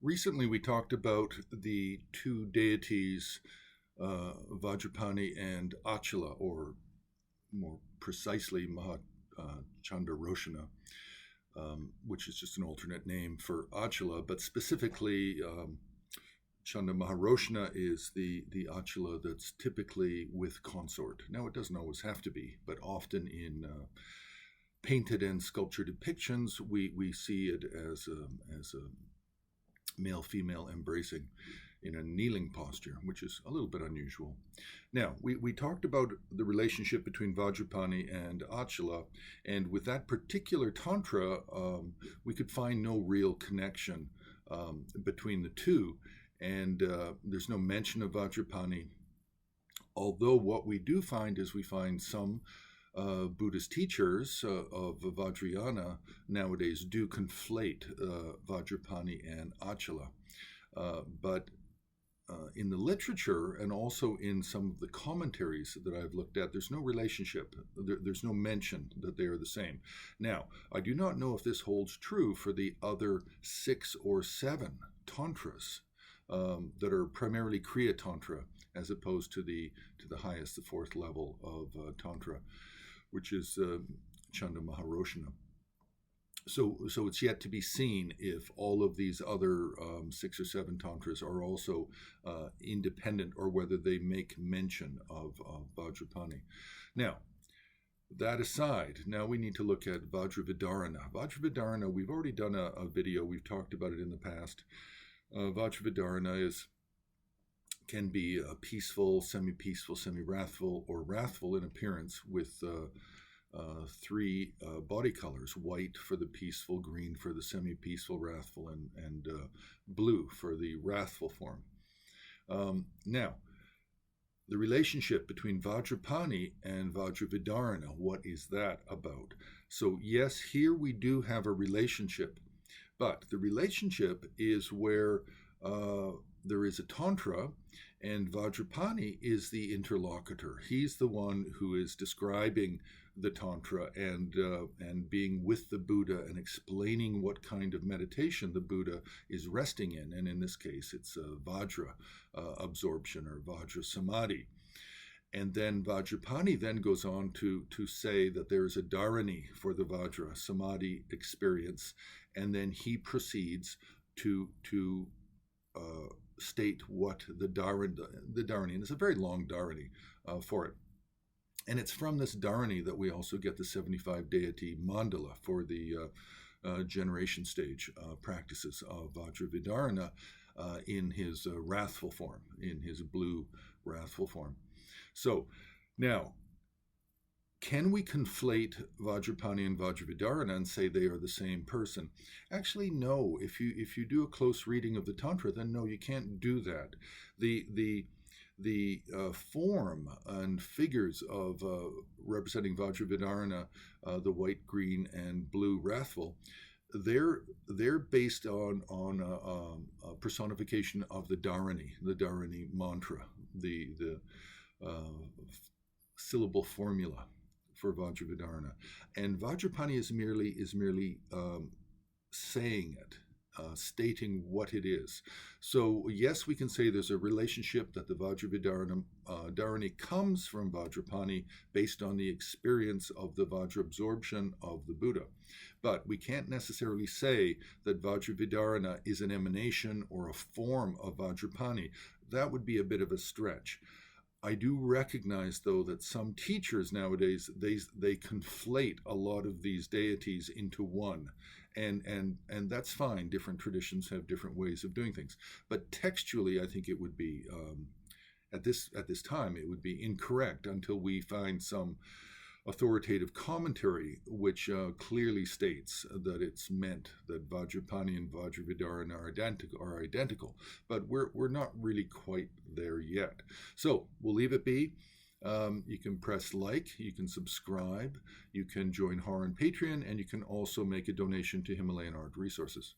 Recently, we talked about the two deities, Vajrapani and Achala, or more precisely, Chandraroshana, which is just an alternate name for Achala, but specifically, Chanda Maharoshana is the Achala that's typically with consort. Now, it doesn't always have to be, but often in painted and sculptured depictions, we see it as a male-female embracing in a kneeling posture, which is a little bit unusual. Now, we talked about the relationship between Vajrapani and Achala, and with that particular tantra, we could find no real connection between the two, and there's no mention of Vajrapani, although what we do find is we find some Buddhist teachers of Vajrayana nowadays do conflate Vajrapani and Achala. But in the literature and also in some of the commentaries that I've looked at, there's no relationship. There's no mention that they are the same. Now, I do not know if this holds true for the other 6 or 7 tantras that are primarily Kriya Tantra, as opposed to the highest, the 4th level of Tantra, which is Chanda Maharoshana. So it's yet to be seen if all of these other 6 or 7 tantras are also independent, or whether they make mention of Vajrapani. Now, that aside, now we need to look at Vajravidarana. Vajravidarana, we've already done a video, we've talked about it in the past. Vajravidarana can be peaceful, semi-peaceful, semi-wrathful, or wrathful in appearance, with 3 body colors: white for the peaceful, green for the semi-peaceful, wrathful, and blue for the wrathful form. Now, the relationship between Vajrapani and Vajravidarana, what is that about? So yes, here we do have a relationship, but the relationship is where there is a tantra, and Vajrapani is the interlocutor. He's the one who is describing the tantra and being with the Buddha and explaining what kind of meditation the Buddha is resting in. And in this case, it's Vajra absorption, or Vajra samadhi. And then Vajrapani then goes on to say that there is a dharani for the Vajra samadhi experience, and then he proceeds to state what the dharani, and it's a very long dharani for it. And it's from this dharani that we also get the 75 deity mandala for the generation stage practices of Vajravidarana in his wrathful form, in his blue wrathful form. So now, can we conflate Vajrapani and Vajravidarana and say they are the same person? Actually, no. If you do a close reading of the Tantra, then no, you can't do that. The form and figures of representing Vajravidarana, the white, green, and blue wrathful, they're based on a personification of the dharani mantra, the syllable formula for Vajravidarana, and Vajrapani is merely saying it, stating what it is. So yes, we can say there's a relationship, that the Vajravidarana dharani comes from Vajrapani based on the experience of the Vajra absorption of the Buddha, but we can't necessarily say that Vajravidarana is an emanation or a form of Vajrapani. That would be a bit of a stretch. I do recognize, though, that some teachers nowadays, they conflate a lot of these deities into one, and that's fine. Different traditions have different ways of doing things, but textually, I think it would be at this time it would be incorrect until we find some authoritative commentary which clearly states that it's meant that Vajrapani and Vajravidarana are identical, but we're not really quite there yet. So we'll leave it be. You can press like, you can subscribe, you can join HAR on Patreon, and you can also make a donation to Himalayan Art Resources.